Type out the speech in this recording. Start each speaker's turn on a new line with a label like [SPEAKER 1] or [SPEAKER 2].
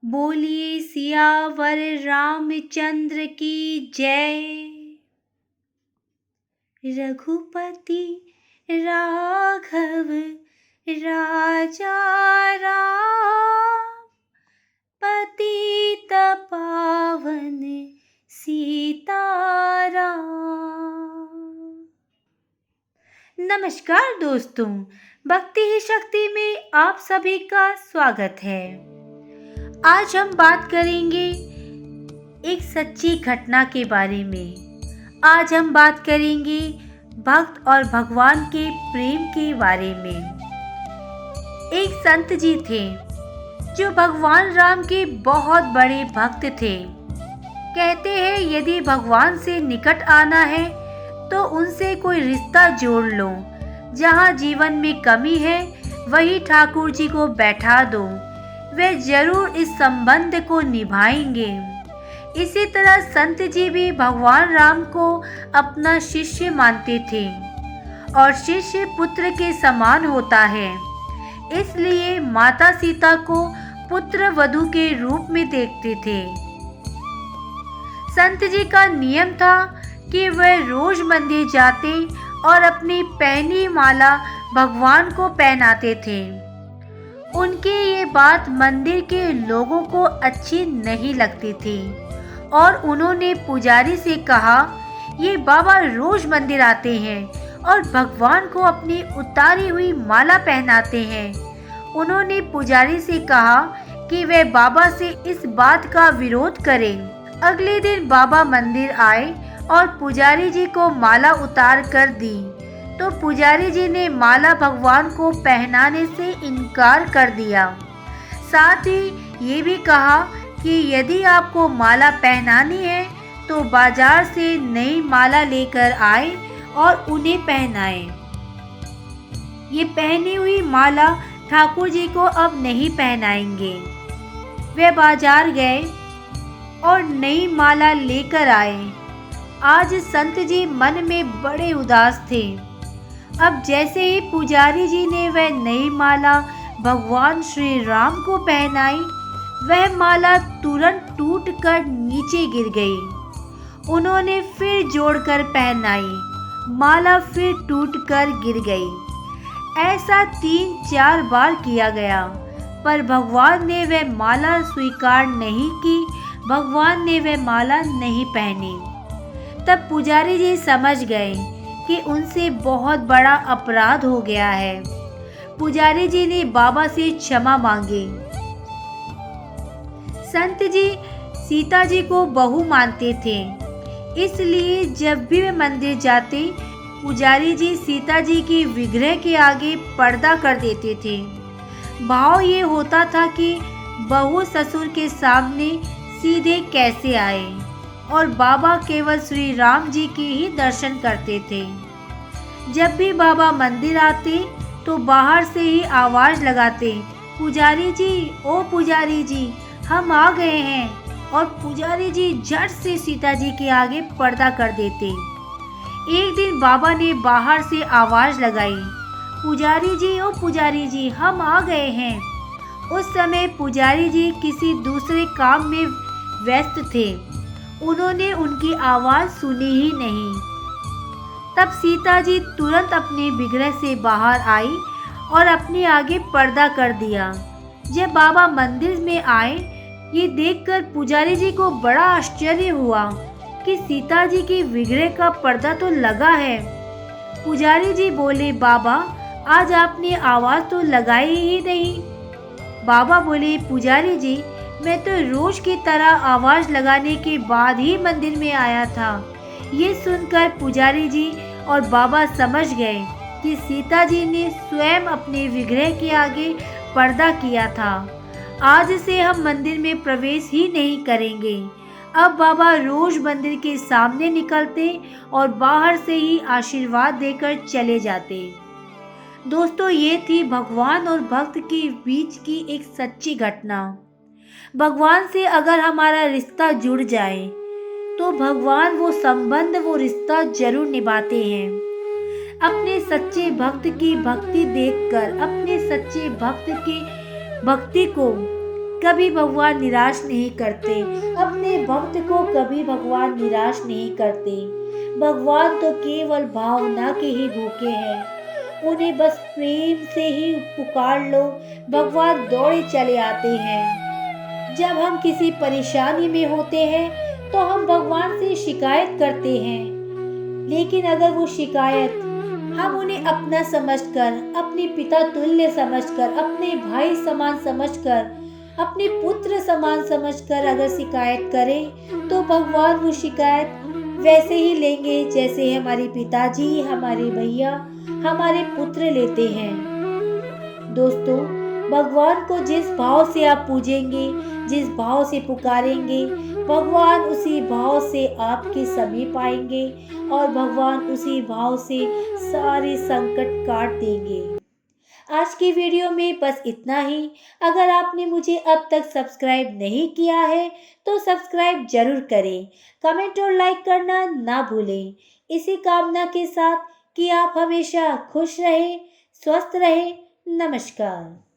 [SPEAKER 1] बोलिए सियावर रामचंद्र की जय। रघुपति राघव राजा राम, पतित पावन सीताराम। नमस्कार दोस्तों, भक्ति ही शक्ति में आप सभी का स्वागत है। आज हम बात करेंगे एक सच्ची घटना के बारे में। आज हम बात करेंगे भक्त और भगवान के प्रेम के बारे में। एक संत जी थे जो भगवान राम के बहुत बड़े भक्त थे। कहते हैं यदि भगवान से निकट आना है तो उनसे कोई रिश्ता जोड़ लो। जहाँ जीवन में कमी है वही ठाकुर जी को बैठा दो, वे जरूर इस संबंध को निभाएंगे। इसी तरह संत जी भी भगवान राम को अपना शिष्य मानते थे और शिष्य पुत्र के समान होता है। इसलिए माता सीता को पुत्र वधू के रूप में देखते थे। संत जी का नियम था कि वह रोज मंदिर जाते और अपनी पहनी माला भगवान को पहनाते थे। उनकी ये बात मंदिर के लोगों को अच्छी नहीं लगती थी और उन्होंने पुजारी से कहा, ये बाबा रोज मंदिर आते हैं और भगवान को अपनी उतारी हुई माला पहनाते हैं। उन्होंने पुजारी से कहा कि वे बाबा से इस बात का विरोध करें। अगले दिन बाबा मंदिर आए और पुजारी जी को माला उतार कर दी तो पुजारी जी ने माला भगवान को पहनाने से इनकार कर दिया। साथ ही ये भी कहा कि यदि आपको माला पहनानी है तो बाजार से नई माला लेकर आए और उन्हें पहनाए। ये पहनी हुई माला ठाकुर जी को अब नहीं पहनाएंगे। वे बाजार गए और नई माला लेकर आए। आज संत जी मन में बड़े उदास थे। अब जैसे ही पुजारी जी ने वह नई माला भगवान श्री राम को पहनाई, वह माला तुरंत टूटकर नीचे गिर गई। उन्होंने फिर जोड़कर पहनाई, माला फिर टूटकर गिर गई। ऐसा 3-4 बार किया गया, पर भगवान ने वह माला स्वीकार नहीं की। भगवान ने वह माला नहीं पहनी। तब पुजारी जी समझ गए कि उनसे बहुत बड़ा अपराध हो गया है। पुजारी जी ने बाबा से क्षमा मांगी। संत जी सीता जी को बहू मानते थे, इसलिए जब भी वे मंदिर जाते पुजारी जी सीता जी की विग्रह के आगे पर्दा कर देते थे। भाव ये होता था कि बहू ससुर के सामने सीधे कैसे आए और बाबा केवल श्री राम जी के ही दर्शन करते थे। जब भी बाबा मंदिर आते तो बाहर से ही आवाज लगाते, पुजारी जी, ओ पुजारी जी, हम आ गए हैं। और पुजारी जी झट से सीता जी के आगे पर्दा कर देते। एक दिन बाबा ने बाहर से आवाज लगाई, पुजारी जी, ओ पुजारी जी, हम आ गए हैं। उस समय पुजारी जी किसी दूसरे काम में व्यस्त थे। उन्होंने उनकी आवाज सुनी ही नहीं। तब सीता जी तुरंत अपने विग्रह से बाहर आई और अपने आगे पर्दा कर दिया। जब बाबा मंदिर में आए, ये देखकर पुजारी जी को बड़ा आश्चर्य हुआ कि सीता जी की विग्रह का पर्दा तो लगा है। पुजारी जी बोले, बाबा आज आपने आवाज तो लगाई ही नहीं। बाबा बोले, पुजारी जी, मैं तो रोज की तरह आवाज लगाने के बाद ही मंदिर में आया था। ये सुनकर पुजारी जी और बाबा समझ गए कि सीता जी ने स्वयं अपने विग्रह के आगे पर्दा किया था। आज से हम मंदिर में प्रवेश ही नहीं करेंगे। अब बाबा रोज मंदिर के सामने निकलते और बाहर से ही आशीर्वाद देकर चले जाते। दोस्तों, ये थी भगवान और भक्त के बीच की एक सच्ची घटना। भगवान से अगर हमारा रिश्ता जुड़ जाए तो भगवान वो संबंध, वो रिश्ता जरूर निभाते हैं। अपने सच्चे भक्त की भक्ति देखकर, अपने सच्चे भक्त की भक्ति को कभी भगवान निराश नहीं करते, अपने भक्त को कभी भगवान निराश नहीं करते। भगवान तो केवल भावना के ही भूखे हैं, उन्हें बस प्रेम से ही पुकार लो, भगवान दौड़े चले आते हैं। जब हम किसी परेशानी में होते हैं तो हम भगवान से शिकायत करते हैं, लेकिन अगर वो शिकायत हम उन्हें अपना समझकर, अपने पिता तुल्य समझकर, अपने भाई समान समझकर, अपने पुत्र समान समझकर अगर शिकायत करें तो भगवान वो शिकायत वैसे ही लेंगे जैसे हमारे पिताजी, हमारे भैया, हमारे पुत्र लेते हैं। दोस्तों, भगवान को जिस भाव से आप पूजेंगे, जिस भाव से पुकारेंगे, भगवान उसी भाव से आपके समीप आएंगे और भगवान उसी भाव से सारे संकट काट देंगे। आज की वीडियो में बस इतना ही। अगर आपने मुझे अब तक सब्सक्राइब नहीं किया है तो सब्सक्राइब जरूर करें, कमेंट और लाइक करना ना भूलें। इसी कामना के साथ कि आप हमेशा खुश रहें, स्वस्थ रहें। नमस्कार।